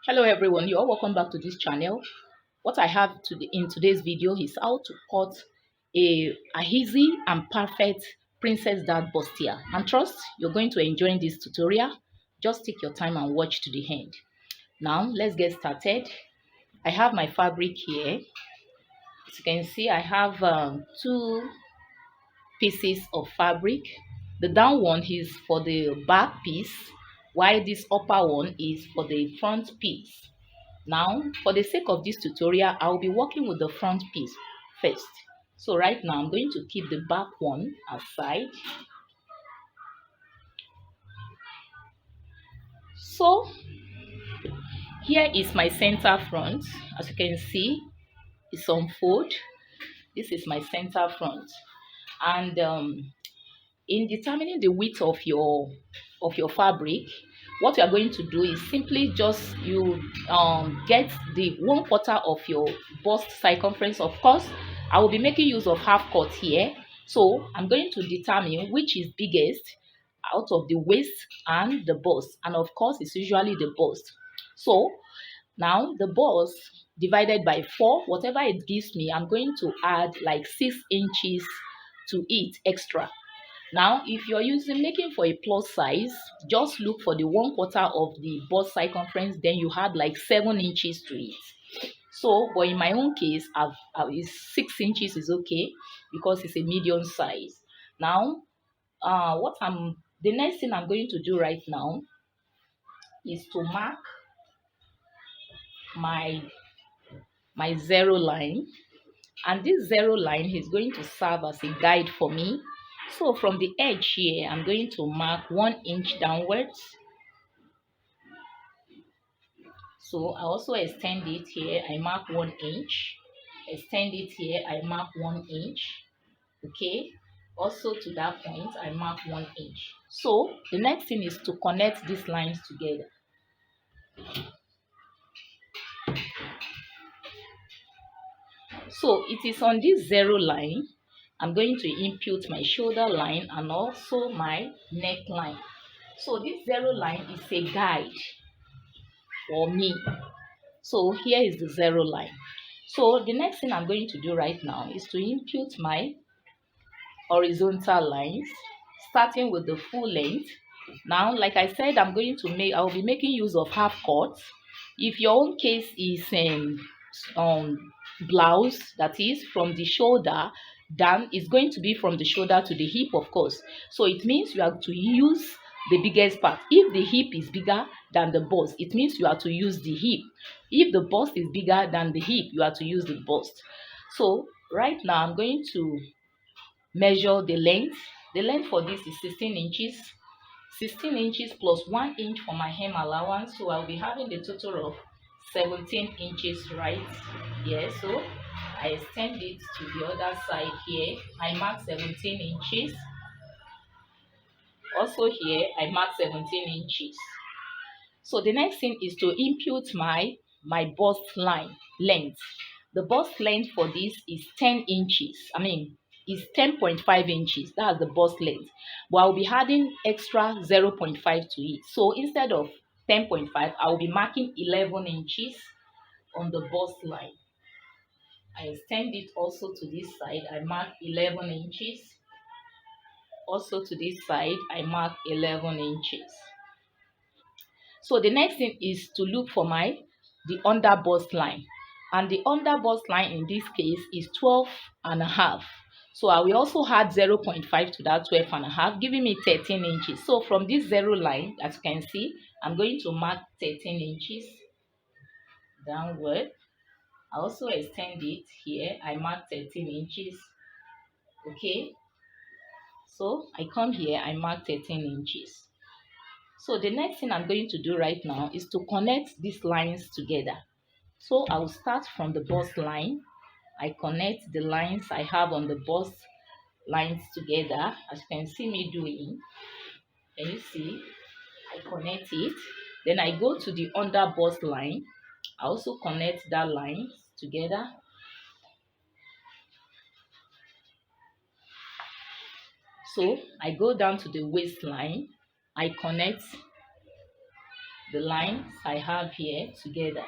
Hello everyone, you're welcome back to this channel. What I have in today's video is how to cut a easy and perfect princess dart bustier. And trust you're going to enjoy this tutorial. Just take your time and watch to the end. Now let's get started. I have my fabric here. As you can see, I have two pieces of fabric. The down one is for the back piece, while this upper one is for the front piece. Now, for the sake of this tutorial, I will be working with the front piece first. So right now, I'm going to keep the back one aside. So here is my center front. As you can see, it's on fold. This is my center front. And in determining the width of your fabric, what you are going to do is simply just you get the 1/4 of your bust circumference. Of course, I will be making use of half cut here, so I'm going to determine which is biggest out of the waist and the bust, and of course it's usually the bust. So now the bust divided by 4, whatever it gives me, I'm going to add like 6 inches to it extra. Now, if you're making for a plus size, just look for the 1/4 of the bust circumference, then you add like 7 inches to it. So, but in my own case, is 6 inches is okay because it's a medium size. Now, the next thing I'm going to do right now is to mark my zero line, and this zero line is going to serve as a guide for me. So from the edge here, I'm going to mark 1 inch downwards. So I also extend it here, I mark 1 inch. Extend it here, I mark 1 inch. Okay, also to that point, I mark 1 inch. So the next thing is to connect these lines together. So it is on this zero line, I'm going to impute my shoulder line and also my neckline. So this zero line is a guide for me. So here is the zero line. So the next thing I'm going to do right now is to impute my horizontal lines, starting with the full length. Now, like I said, I will be making use of half cut. If your own case is blouse, that is from the shoulder down, is going to be from the shoulder to the hip, of course. So it means you have to use the biggest part. If the hip is bigger than the bust, it means you have to use the hip. If the bust is bigger than the hip, you have to use the bust. So right now I'm going to measure the length. The length for this is 16 inches. 16 inches plus 1 inch for my hem allowance. So I'll be having the total of 17 inches right here. So I extend it to the other side here. I mark 17 inches. Also here, I mark 17 inches. So the next thing is to impute my bust line length. The bust length for this is 10 inches. Is 10.5 inches. That's the bust length. But I'll be adding extra 0.5 to it. So instead of 10.5, I'll be marking 11 inches on the bust line. I extend it also to this side. I mark 11 inches. Also to this side, I mark 11 inches. So the next thing is to look for the under bust line, and the under bust line in this case is 12.5. So I will also add 0.5 to that 12.5, giving me 13 inches. So from this zero line, as you can see, I'm going to mark 13 inches downward. I also extend it here. I mark 13 inches. Okay, so I come here, I mark 13 inches. So the next thing I'm going to do right now is to connect these lines together. So I will start from the bust line. I connect the lines I have on the bust lines together, as you can see me doing. Can you see? I connect it. Then I go to the under bust line. I also connect that line together. So I go down to the waistline. I connect the lines I have here together.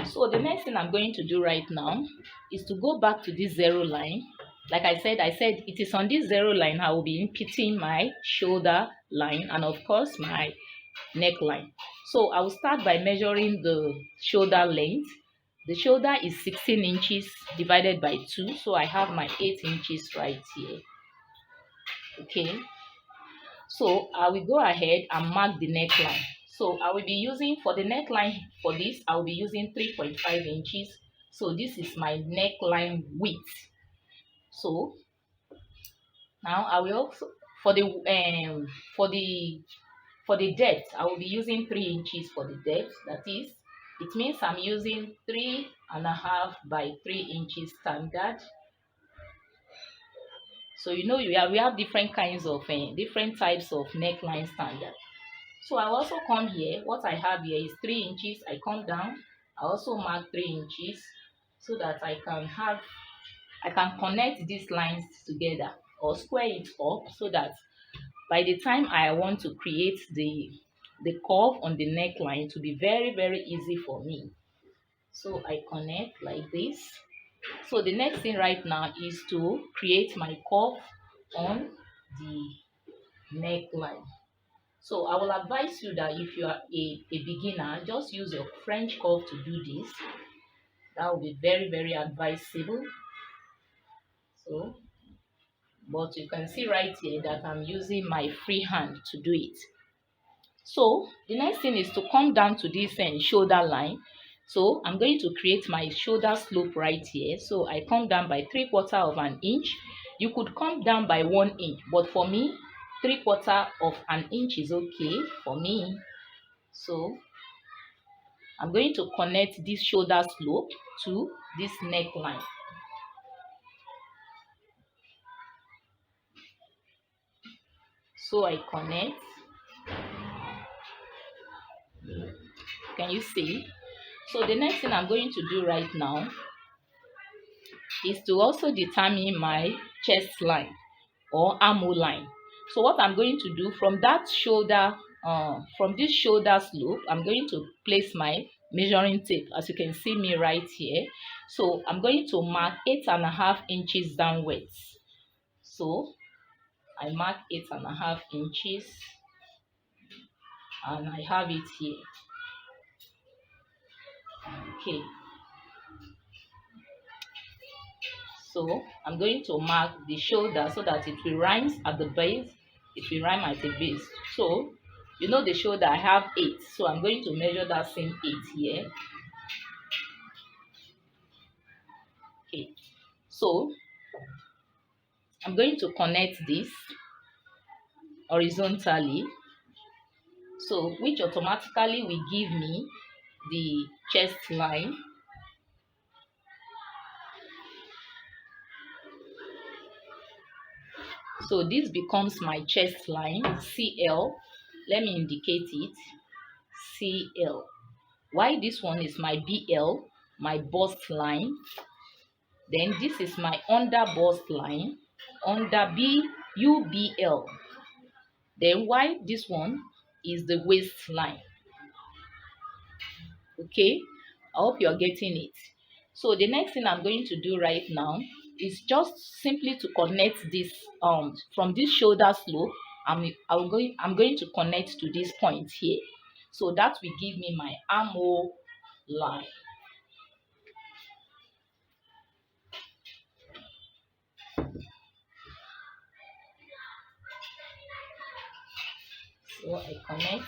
So the next thing I'm going to do right now is to go back to this zero line. Like I said it is on this zero line I will be inputting my shoulder line and of course my neckline. So I will start by measuring the shoulder length. The shoulder is 16 inches divided by 2, so I have my 8 inches right here. Okay, so I will go ahead and mark the neckline. So I will be using, for the neckline for this, I will be using 3.5 inches. So this is my neckline width. So now I will also, for the for the for the depth, I will be using 3 inches for the depth. That is, it means I'm using 3.5 by 3 inches standard. So you know we have different kinds of different types of neckline standard. So I also come here, what I have here is 3 inches. I come down, I also mark 3 inches so that I can connect these lines together or square it up so that by the time I want to create the curve on the neckline, to be very easy for me. So I connect like this. So the next thing right now is to create my curve on the neckline. So I will advise you that if you are a beginner, just use your French curve to do this. That will be very advisable. So, but you can see right here that I'm using my free hand to do it. So the next thing is to come down to this shoulder line. So I'm going to create my shoulder slope right here. So I come down by 3/4 of an inch. You could come down by 1 inch, but for me 3/4 of an inch is okay for me. So I'm going to connect this shoulder slope to this neckline. So I connect. Can you see? So the next thing I'm going to do right now is to also determine my chest line or armhole line. So what I'm going to do from that shoulder, from this shoulder slope, I'm going to place my measuring tape, as you can see me right here. So I'm going to mark 8.5 inches downwards. So I mark 8.5 inches and I have it here. Okay, so I'm going to mark the shoulder so that it will rhyme at the base. It will rhyme at the base. So you know the shoulder, I have 8, so I'm going to measure that same 8 here. Okay, so I'm going to connect this horizontally, so which automatically will give me the chest line. So this becomes my chest line, CL. Let me indicate it, CL. Why this one is my BL, my bust line. Then this is my under bust line, under UBL. Then why this one is the waistline. Okay, I hope you're getting it. So the next thing I'm going to do right now is just simply to connect this from this shoulder slope. I'm going to connect to this point here. So that will give me my armhole line. So I connect.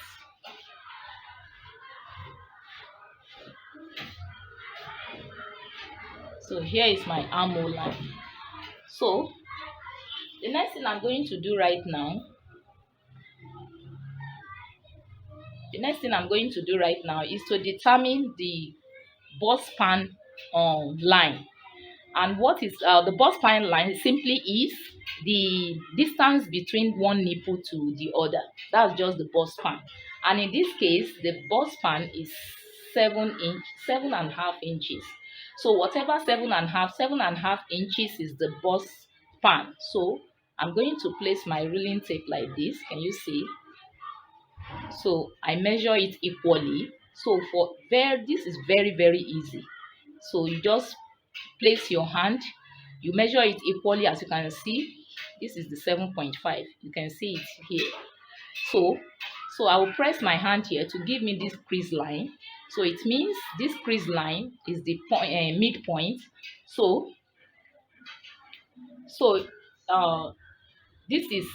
So here is my armhole line. So the next thing I'm going to do right now, is to determine the bust span line. And what is the bust span line simply is the distance between one nipple to the other. That's just the bust span. And in this case, the bust span is 7.5 inches. So whatever 7.5 inches is the bust pan. So I'm going to place my ruling tape like this. Can you see? So I measure it equally. So for there, this is very easy. So you just place your hand, you measure it equally. As you can see, this is the 7.5. You can see it here. So I will press my hand here to give me this crease line. So it means this crease line is the point, midpoint. So so uh this is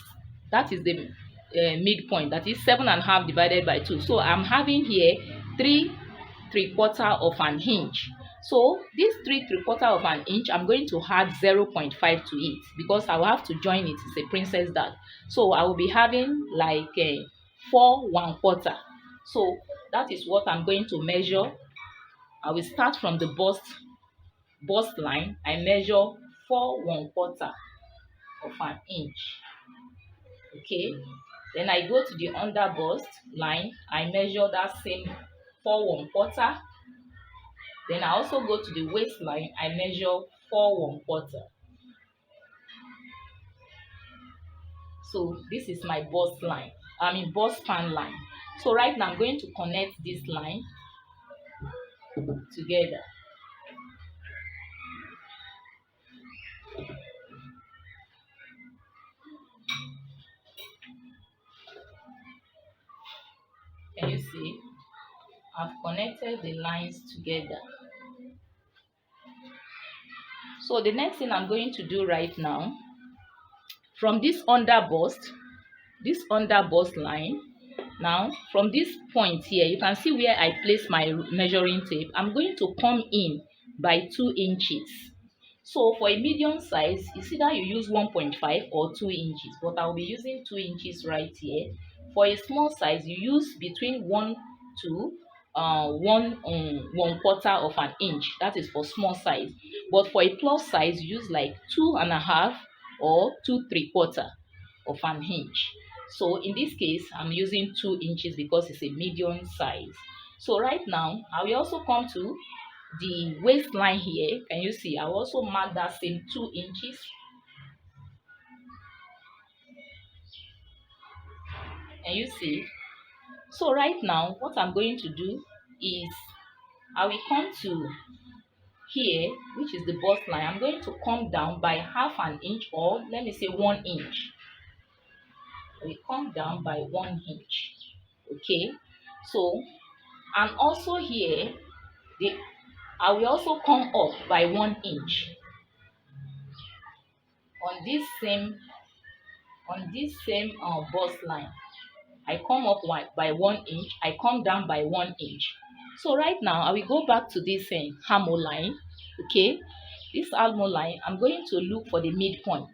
that is the midpoint, that is 7.5 divided by 2. So I'm having here 3 3/4 of an inch. So this 3 3/4 of an inch, I'm going to add 0.5 to it because I will have to join it. It's a princess dart. So I will be having like 4 1/4. So that is what I'm going to measure. I will start from the bust line. I measure 4 1/4 of an inch. Okay, then I go to the under bust line. I measure that same 4 1/4. Then I also go to the waistline. I measure 4 1/4. So this is my bust line, bust span line. So right now I'm going to connect this line together. Can you see? I've connected the lines together. So the next thing I'm going to do right now, from this under bust line, now from this point here, you can see where I place my measuring tape. I'm going to come in by 2 inches. So for a medium size, it's either you use 1.5 or 2 inches, but I'll be using 2 inches right here. For a small size, you use between 1 to 1/4 of an inch. That is for small size. But for a plus size, you use like 2.5 or 2 3/4 of an inch. So in this case, I'm using 2 inches because it's a medium size. So right now, I will also come to the waistline here. Can you see? I will also mark that same 2 inches. Can you see? So right now, what I'm going to do is I will come to here, which is the bust line. I'm going to come down by half an inch, or let me say 1 inch. We come down by 1 inch. Okay, so and also here, I will also come up by 1 inch on this same bust line. I come up by 1 inch, I come down by 1 inch. So right now I will go back to this armhole line. Okay, this armhole line, I'm going to look for the midpoint.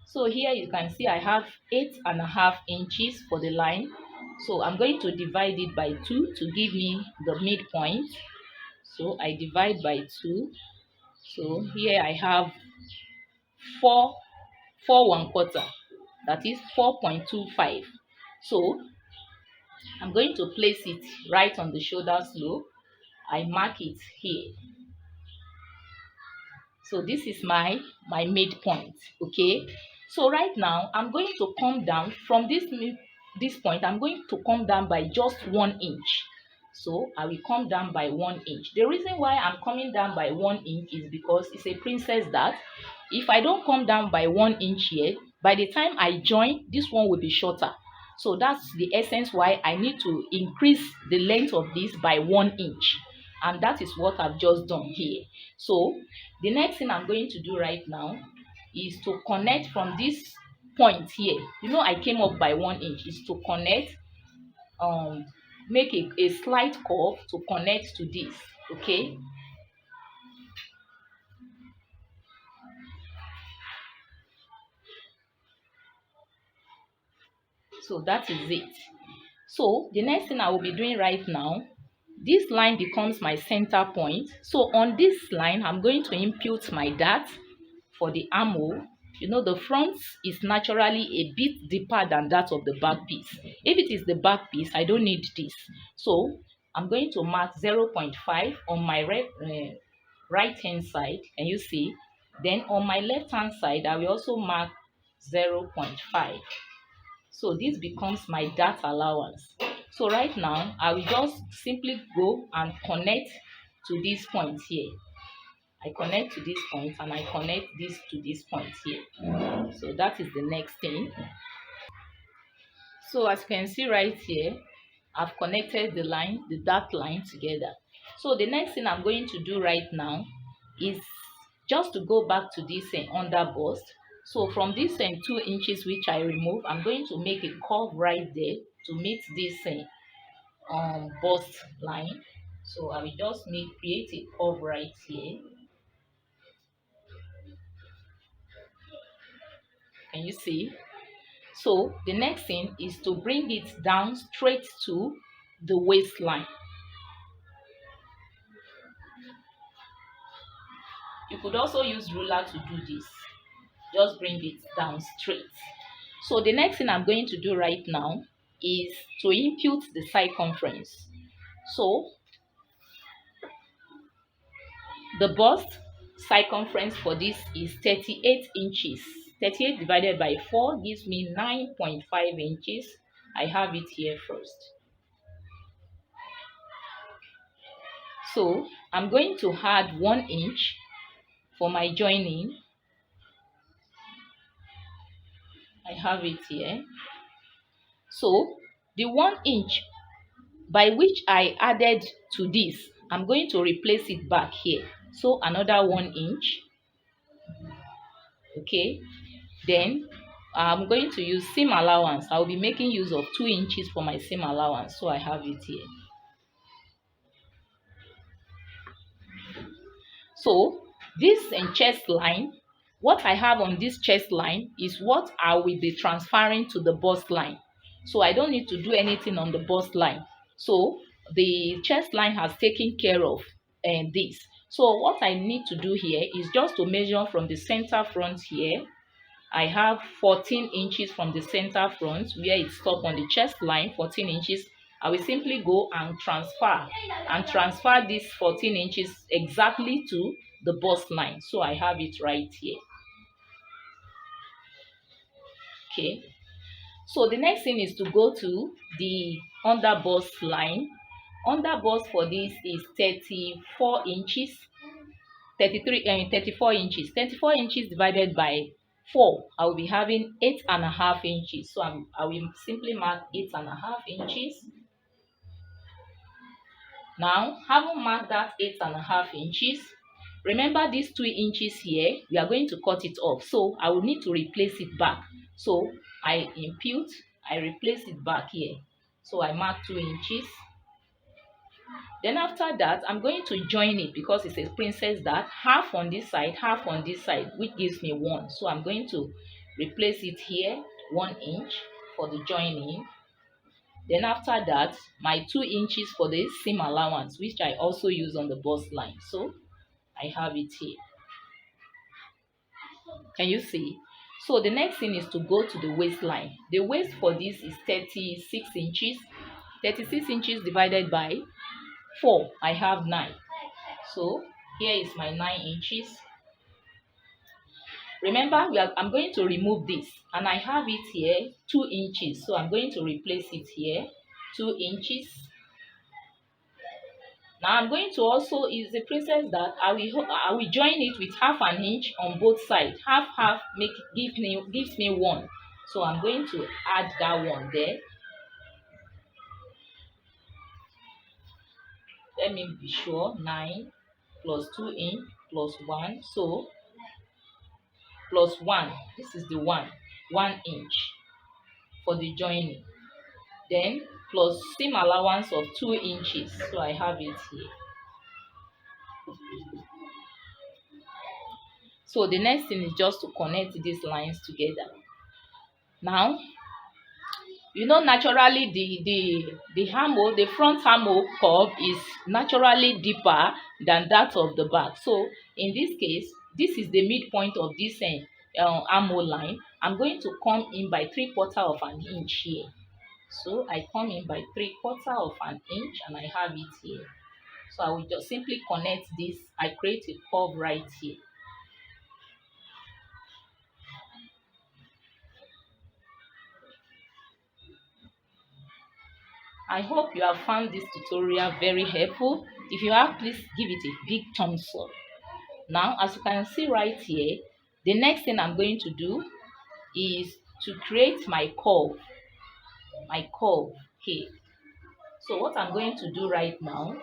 So here you can see I have 8.5 inches for the line. So I'm going to divide it by 2 to give me the midpoint. So I divide by 2. So here I have 4 1/4. That is 4.25. So I'm going to place it right on the shoulder slope. I mark it here. So this is my midpoint. Okay, so right now I'm going to come down from this point. I'm going to come down by just 1 inch. So I will come down by 1 inch. The reason why I'm coming down by 1 inch is because it's a princess dart. If I don't come down by 1 inch here, by the time I join, this one will be shorter. So that's the essence why I need to increase the length of this by 1 inch. And that is what I've just done here. So the next thing I'm going to do right now is to connect from this point here. You know, I came up by 1 inch. Is to connect, make a slight curve to connect to this. Okay, so that is it. So the next thing I will be doing right now, this line becomes my center point. So on this line, I'm going to impute my dart for the armhole. You know, the front is naturally a bit deeper than that of the back piece. If it is the back piece, I don't need this. So I'm going to mark 0.5 on my right hand side. Can you see? Then on my left hand side, I will also mark 0.5. So this becomes my dart allowance. So right now, I will just simply go and connect to this point here. I connect to this point and I connect this to this point here. So that is the next thing. So as you can see right here, I've connected the dart line together. So the next thing I'm going to do right now is just to go back to this under bust. So from this 2 inches which I remove, I'm going to make a curve right there to meet this bust line. So I will just create a curve right here. Can you see? So the next thing is to bring it down straight to the waistline. You could also use ruler to do this. Just bring it down straight. So the next thing I'm going to do right now is to impute the circumference. So the bust circumference for this is 38 inches. 38 divided by 4 gives me 9.5 inches. I have it here first. So I'm going to add 1 inch for my joining. I have it here. So the 1 inch by which I added to this, I'm going to replace it back here. So another 1 inch. Okay. Then I'm going to use seam allowance. I'll be making use of 2 inches for my seam allowance. So I have it here. So this chest line, what I have on this chest line is what I will be transferring to the bust line. So I don't need to do anything on the bust line. So the chest line has taken care of this. So what I need to do here is just to measure from the center front here. I have 14 inches from the center front where it stopped on the chest line, 14 inches. I will simply go and transfer this 14 inches exactly to the bust line. So I have it right here. Okay. So the next thing is to go to the under bust line. Under bust for this is 34 inches. 34 inches. 34 inches divided by 4, I will be having 8.5 inches. So I will simply mark 8.5 inches. Now, having marked that 8.5 inches, remember these 2 inches here, we are going to cut it off. So I will need to replace it back. So I impute, I replace it back here. So I mark 2 inches. Then after that, I'm going to join it because it's a princess dart, half on this side, half on this side, which gives me 1. So I'm going to replace it here, 1 inch for the joining. Then after that, my 2 inches for the seam allowance, which I also use on the bust line. So I have it here. Can you see? So the next thing is to go to the waistline. The waist for this is 36 inches. 36 inches divided by 4, I have 9. So here is my 9 inches. Remember, I'm going to remove this and I have it here 2 inches. So I'm going to replace it here 2 inches. Now I'm going to also use the princess dart. I will join it with half an inch on both sides. Half gives me 1. So I'm going to add that one there. Let me be sure. 9 plus 2 inch plus 1. So plus 1. This is the 1 inch for the joining. Then plus seam allowance of 2 inches. So I have it here. So the next thing is just to connect these lines together. Now, you know, naturally the front armhole curve is naturally deeper than that of the back. So in this case, this is the midpoint of this armhole line. I'm going to come in by 3/4 of an inch here. So I come in by 3/4 of an inch and I have it here. So I will just simply connect this. I create a curve right here. I hope you have found this tutorial very helpful. If you have, please give it a big thumbs up. Now, as you can see right here, the next thing I'm going to do is to create my curve here. So what I'm going to do right now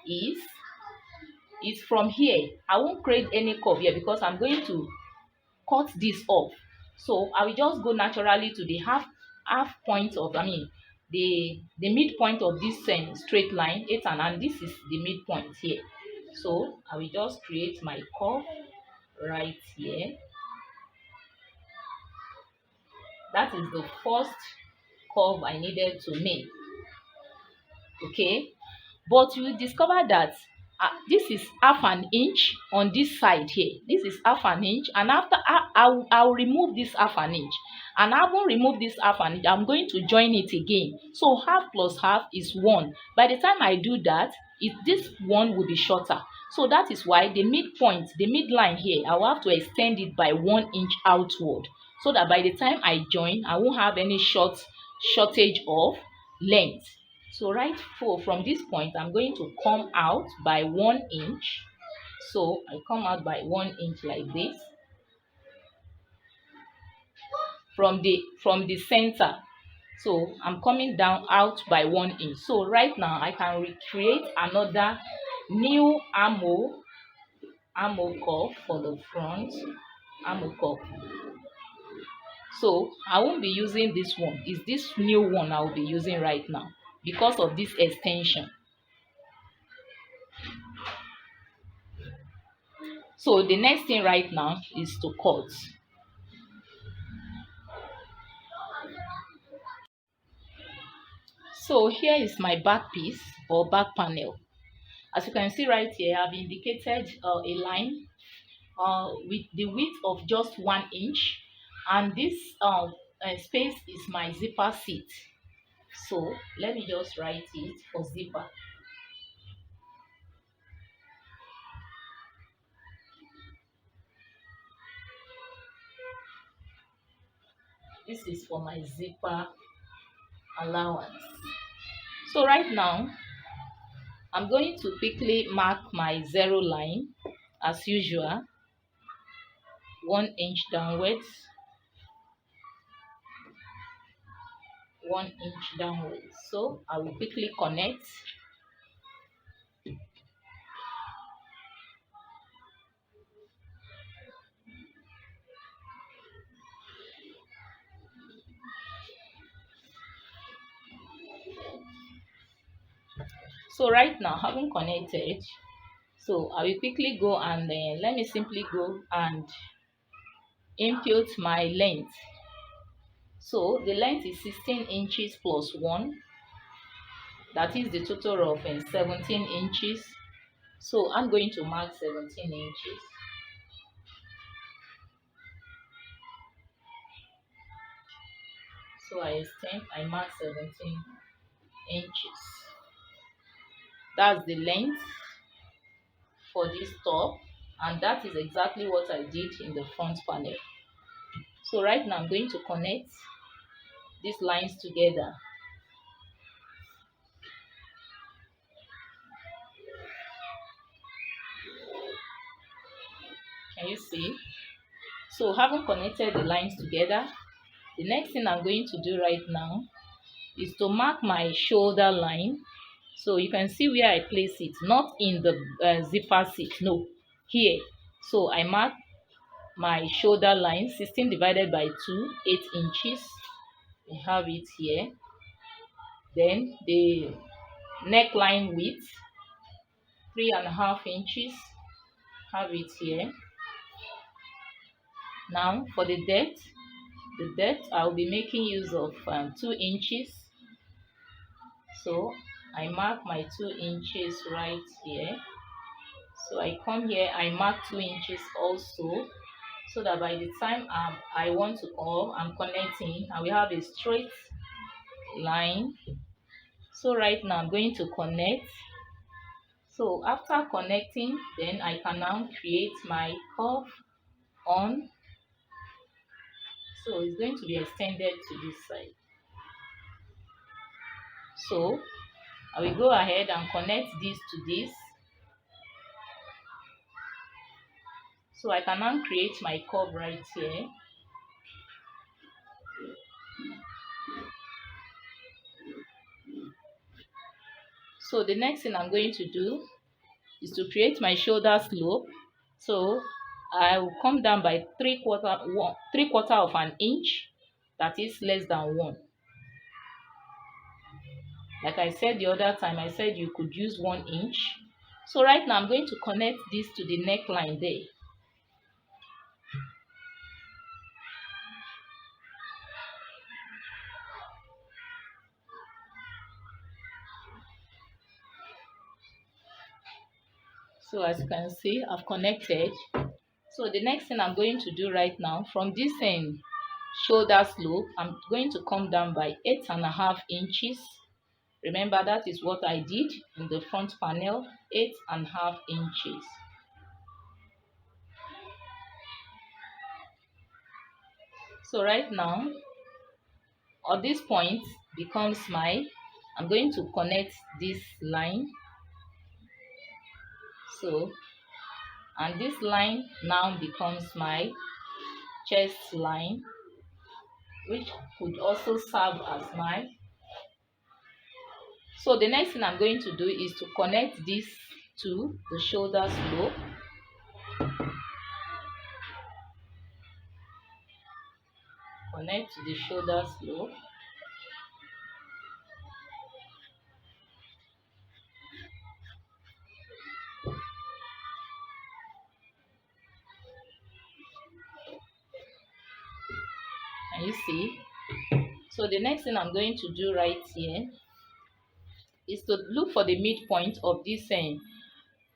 is from here. I won't create any curve here because I'm going to cut this off. So I will just go naturally to the half point of, the midpoint of this straight line 8, and this is the midpoint here. So I will just create my curve right here. That is the first curve I needed to make. Okay, but you will discover that this is half an inch on this side here. This is half an inch, and after I'll remove this half an inch, and I will remove this half an inch. I'm going to join it again. So half plus half is 1. By the time I do that, this one will be shorter. So that is why the midpoint, the midline here, I will have to extend it by 1 inch outward, so that by the time I join, I won't have any shortage of length. So from this point, I'm going to come out by 1 inch. So I come out by 1 inch like this from the center. So I'm coming down out by 1 inch. So right now I can recreate another new armhole curve for the front armhole curve. So I won't be using this one. It's this new one I'll be using right now because of this extension. So the next thing right now is to cut. So here is my back piece or back panel. As you can see right here, I've indicated a line with the width of just 1 inch, and this space is my zipper seat. So let me just write it for zipper. This is for my zipper allowance. So right now I'm going to quickly mark my zero line as usual, 1 inch downwards, 1 inch downwards. So I will quickly connect. So right now, having connected, so I will quickly go and let me simply go and impute my length. So the length is 16 inches plus 1. That is the total of 17 inches. So I'm going to mark 17 inches. So I mark 17 inches. That's the length for this top, and that is exactly what I did in the front panel. So right now I'm going to connect these lines together. Can you see? So having connected the lines together, the next thing I'm going to do right now is to mark my shoulder line. So you can see where I place it, not in the zipper seat, no, here. So I mark my shoulder line, 16 divided by 2, 8 inches. I have it here. Then the neckline width, 3.5 inches. Have it here. Now for the depth I'll be making use of 2 inches. So I mark my 2 inches right here. So I come here, I mark 2 inches also, so that by the time I want to, or I'm connecting, I will have a straight line. So right now I'm going to connect. So after connecting, then I can now create my curve on. So it's going to be extended to this side. So I will go ahead and connect this to this. So I can now create my curve right here. So the next thing I'm going to do is to create my shoulder slope. So I will come down by 3/4 of an inch, that is less than 1. Like I said the other time, I said you could use 1 inch. So right now I'm going to connect this to the neckline there. So as you can see, I've connected. So the next thing I'm going to do right now, from this end shoulder slope, I'm going to come down by 8.5 inches. Remember, that is what I did in the front panel, 8.5 inches. So right now, at this point becomes I'm going to connect this line. So, and this line now becomes my chest line, which could also serve as my. So the next thing I'm going to do is to connect this to the shoulder slope. Connect to the shoulder slope. And you see, so the next thing I'm going to do right here is to look for the midpoint of this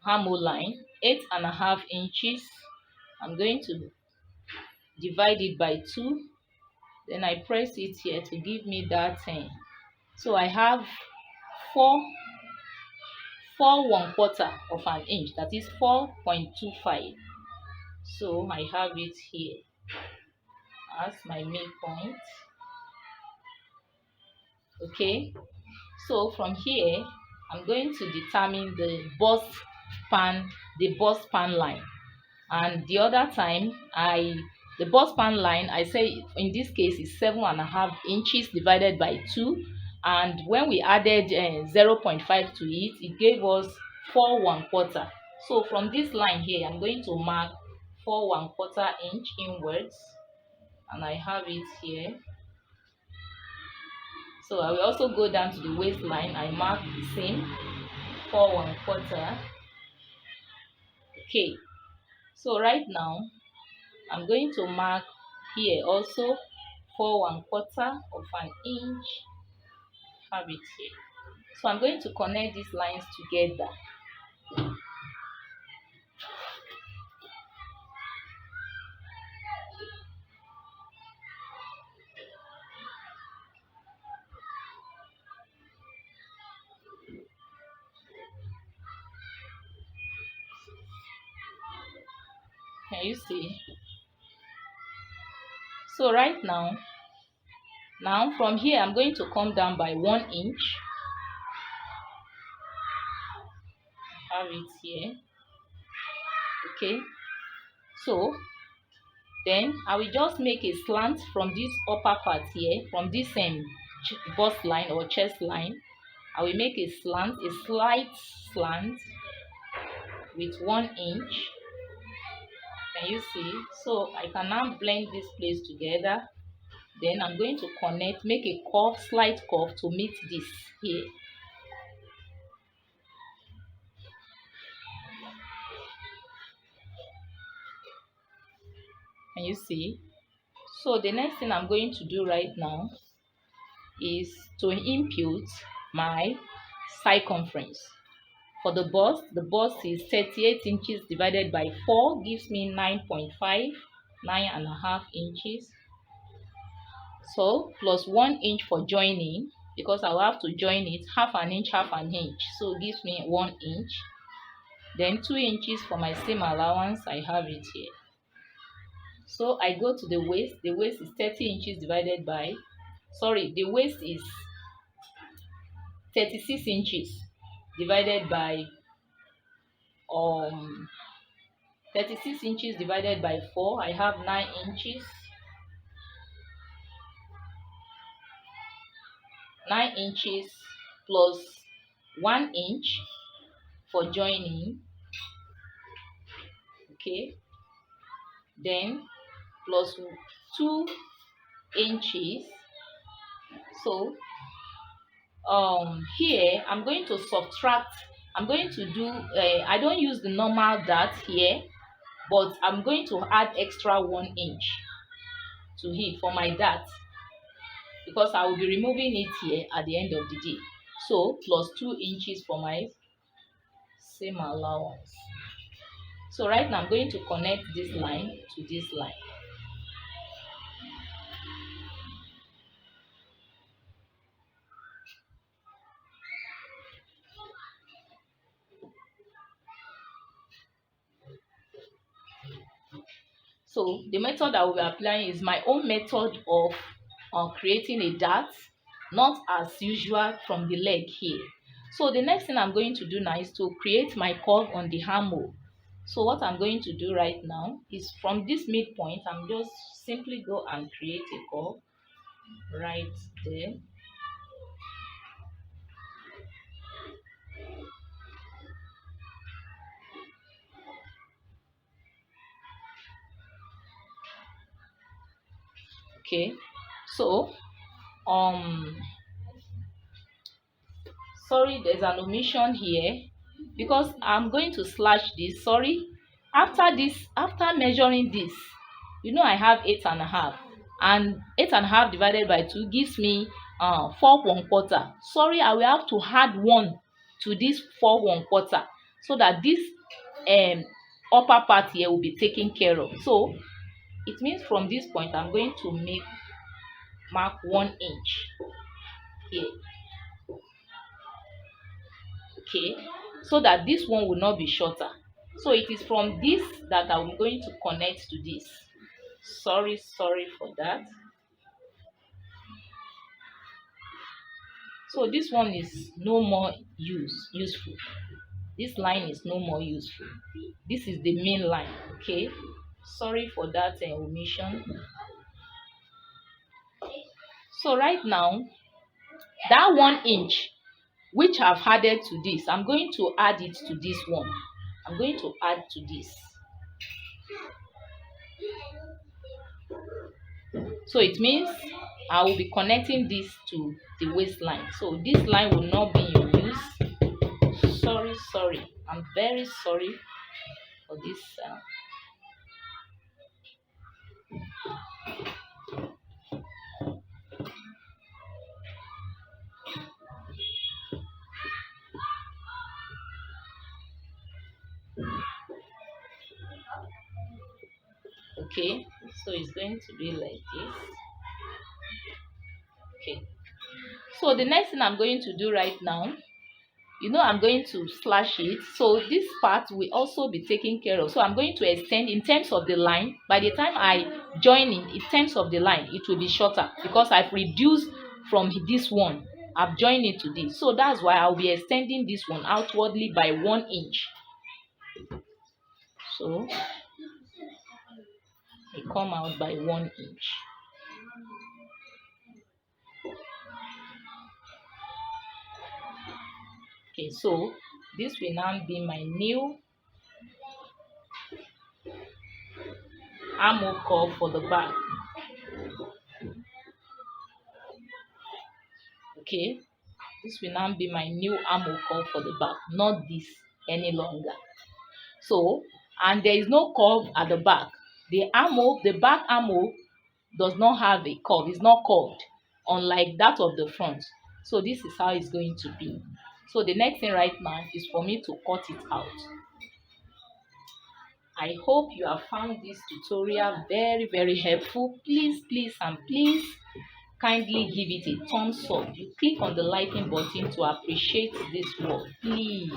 hammer line, 8.5 inches. I'm going to divide it by 2, then I press it here to give me that 10. So I have 4.25 of an inch, that is 4.25. So I have it here as my midpoint. Okay, so from here I'm going to determine the bust span line. And the other time, the bust span line, I say in this case is 7.5 inches divided by 2, and when we added 0.5 to it, it gave us 4.25. So from this line here, I'm going to mark 4.25 inch inwards, and I have it here. So I will also go down to the waistline. I mark the same 4.25. Okay, so right now I'm going to mark here also 4.25 of an inch. Have it here. So I'm going to connect these lines together. Can you see? So right now from here I'm going to come down by 1 inch. Have it here. Okay, so then I will just make a slant from this upper part here, from this bust line or chest line. I will make a slight slant with 1 inch. Can you see? So I can now blend this place together. Then I'm going to connect, make a curve, slight curve to meet this here. Can you see? So the next thing I'm going to do right now is to impute my circumference. For the bust is 38 inches divided by 4 gives me 9.5, 9.5 inches. So plus 1 inch for joining, because I will have to join it half an inch, so it gives me 1 inch. Then 2 inches for my seam allowance. I have it here. So I go to the waist is 30 inches divided by, sorry, the waist is 36 inches divided by 36 inches divided by 4, I have 9 inches. 9 inches plus 1 inch for joining, okay, then plus 2 inches. So here I'm going to subtract. I'm going to do I don't use the normal dart here, but I'm going to add extra 1 inch to it for my dart, because I will be removing it here at the end of the day. So plus 2 inches for my seam allowance. So right now I'm going to connect this line to this line. So the method I will be applying is my own method of creating a dart, not as usual from the leg here. So the next thing I'm going to do now is to create my curve on the armhole. So what I'm going to do right now is from this midpoint, I'm just simply go and create a curve right there. Okay, so sorry, there's an omission here because I'm going to slash this. Sorry, after measuring this, you know I have 8.5, and 8.5 divided by 2 gives me 4 1/4. Sorry, I will have to add 1 to this 4 1/4 so that this upper part here will be taken care of. So it means from this point I'm going to mark 1 inch here, okay, so that this one will not be shorter. So it is from this that I'm going to connect to this. Sorry for that. So this one is no more useful. This line is no more useful. This is the main line, okay. Sorry for that omission. So right now, that 1 inch which I've added to this, I'm going to add it to this one. I'm going to add to this. So it means I will be connecting this to the waistline. So this line will not be in use. Sorry. I'm very sorry for this. Okay, so it's going to be like this. Okay, so the next thing I'm going to do right now, I'm going to slash it, so this part will also be taken care of. So I'm going to extend in terms of the line. By the time I join in terms of the line, it will be shorter because I've reduced from this one. I've joined it to this, so that's why I'll be extending this one outwardly by 1 inch. So it come out by 1 inch. Okay, so this will now be my new armhole curve for the back. Okay, this will now be my new armhole curve for the back, not this any longer. So, and there is no curve at the back. The back armhole does not have a curve. It's not curved, unlike that of the front. So this is how it's going to be. So the next thing right now is for me to cut it out. I hope you have found this tutorial very helpful. Please kindly give it a thumbs up. You click on the liking button to appreciate this work, please.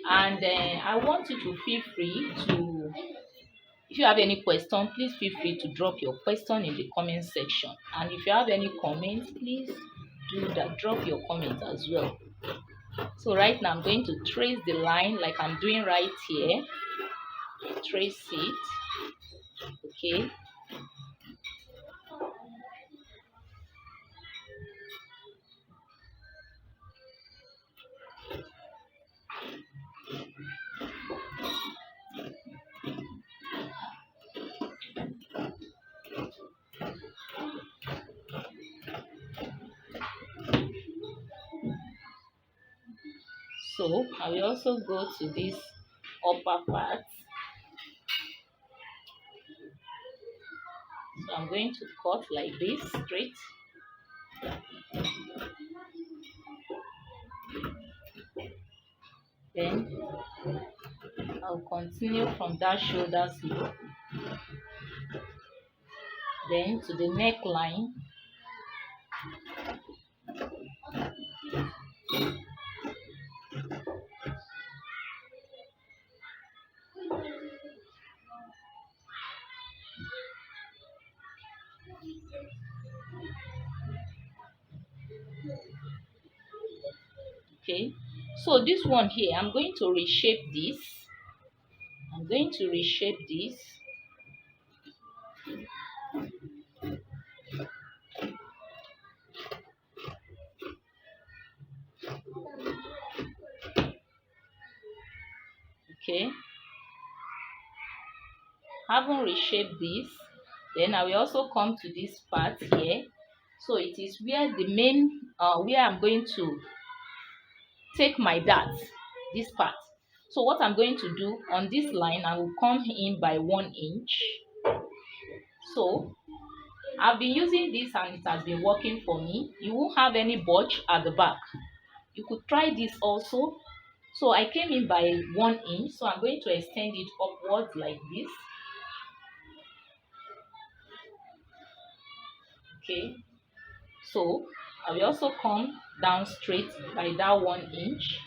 And I want you to feel free to, if you have any question, please feel free to drop your question in the comment section. And if you have any comments, please do that? Drop your comment as well. So right now I'm going to trace the line like I'm doing right here. Trace it. Okay. So I will also go to this upper part. So I'm going to cut like this straight. Then I'll continue from that shoulder slope. Then to the neckline. Okay, so this one here, I'm going to reshape this. I'm going to reshape this. Okay, having reshaped this, then I will also come to this part here. So it is where the main where I'm going to take my dart, this part. So what I'm going to do on this line, I will come in by 1 inch. So I've been using this and it has been working for me. You won't have any bulge at the back. You could try this also. So I came in by 1 inch, so I'm going to extend it upwards like this. Okay, so I will also come down straight by that 1 inch.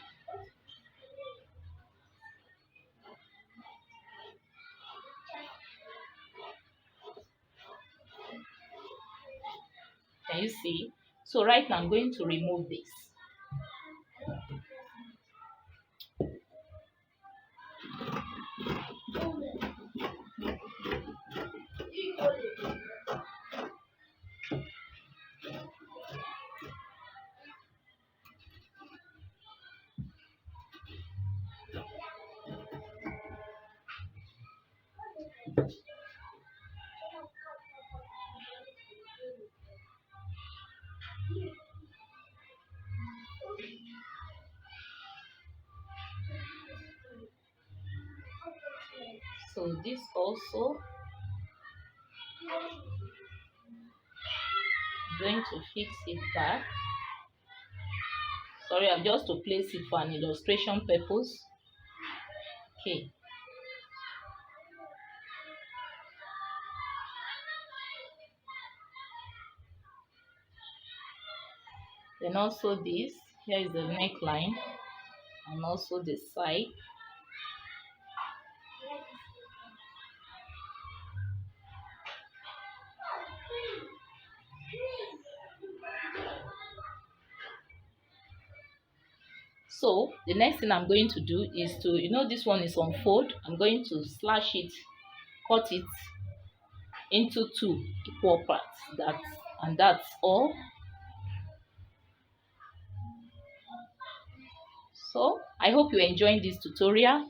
Can you see? So right now I'm going to remove this. So this also, I'm going to fix it back. Sorry, I'm just to place it for an illustration purpose. Okay. Then also this, here is the neckline and also the side. So the next thing I'm going to do is to, this one is on fold. I'm going to slash it, cut it into 2 equal parts. That's all. So I hope you enjoyed this tutorial.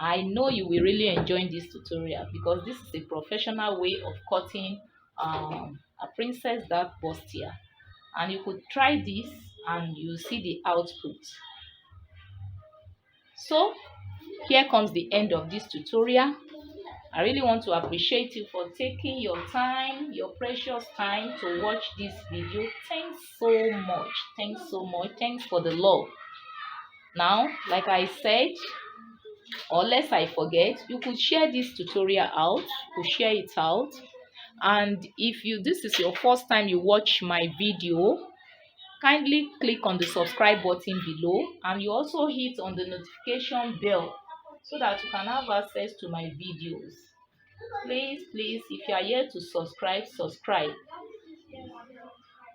I know you will really enjoy this tutorial because this is a professional way of cutting a princess dart bustier, and you could try this and you see the output. So here comes the end of this tutorial. I really want to appreciate you for taking your time, your precious time to watch this video. Thanks so much. Thanks so much. Thanks for the love. Now, like I said, or lest I forget, you could share this tutorial out. You could share it out. And if this is your first time you watch my video, kindly click on the subscribe button below, and you also hit on the notification bell so that you can have access to my videos. Please, if you are here to subscribe,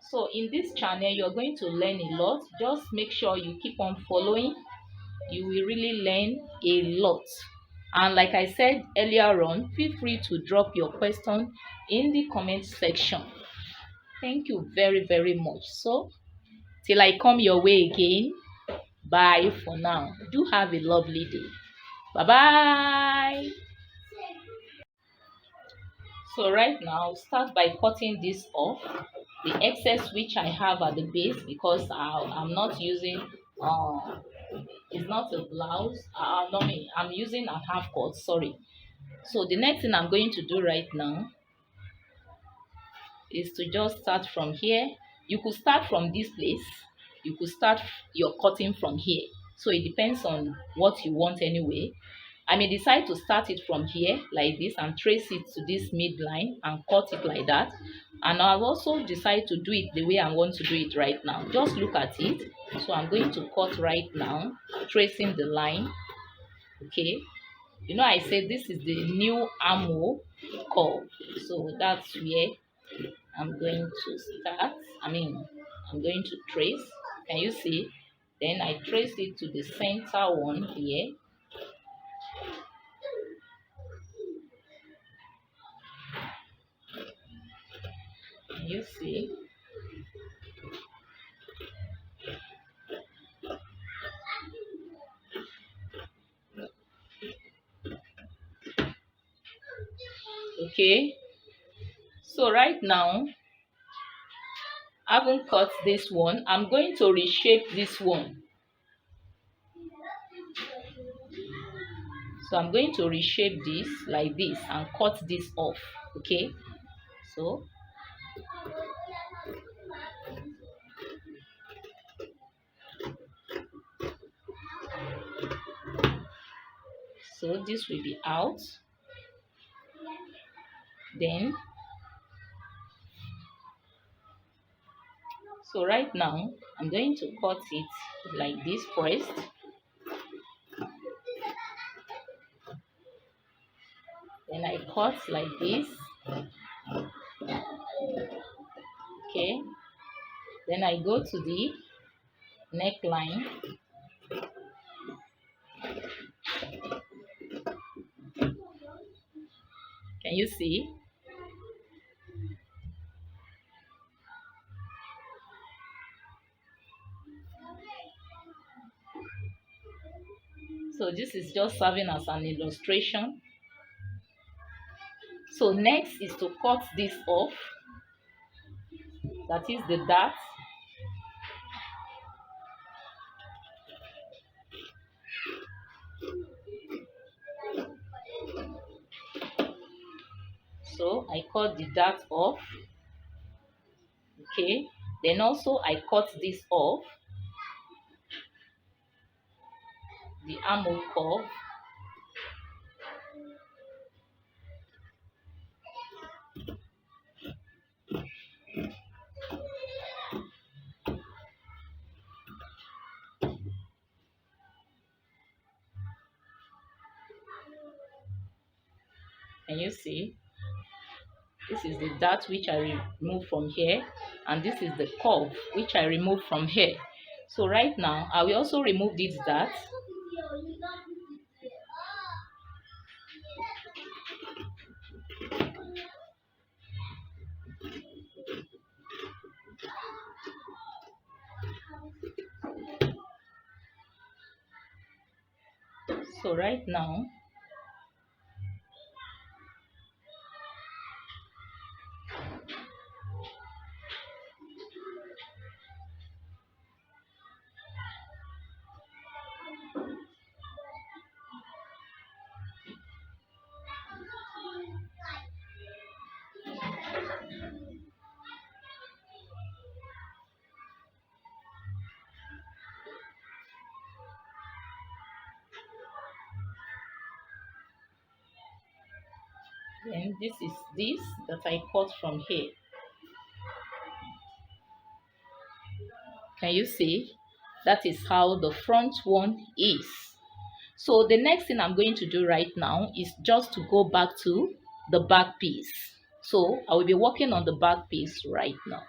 So in this channel, you're going to learn a lot. Just make sure you keep on following. You will really learn a lot. And like I said earlier on, feel free to drop your question in the comment section. Thank you very, very much. So till I come your way again, bye for now. Do have a lovely day. Bye bye. So right now, start by cutting this off, the excess which I have at the base, because I'm not using it's not a blouse. No, I'm using a half cut. Sorry. So the next thing I'm going to do right now is to just start from here. You could start from this place. You could start your cutting from here. So it depends on what you want anyway. I may decide to start it from here like this and trace it to this midline and cut it like that. And I'll also decide to do it the way I want to do it right now. Just look at it. So I'm going to cut right now, tracing the line. Okay. You know, I said this is the new armhole curve. So that's where I'm going to start. I'm going to trace. Can you see? Then I trace it to the center one here. Can you see? Okay. So right now, I haven't cut this one. I'm going to reshape this one. So I'm going to reshape this like this and cut this off. Okay. So this will be out. Then so right now I'm going to cut it like this first. Then I cut like this. Okay. Then I go to the neckline. Can you see? So this is just serving as an illustration. So next is to cut this off. That is the dart. So I cut the dart off. Okay. Then also I cut this off. The armhole curve. Can you see? This is the dart which I remove from here, and this is the curve which I remove from here. So right now I will also remove this dart. So right now then this is this that I cut from here. Can you see? That is how the front one is. So the next thing I'm going to do right now is just to go back to the back piece. So I will be working on the back piece right now.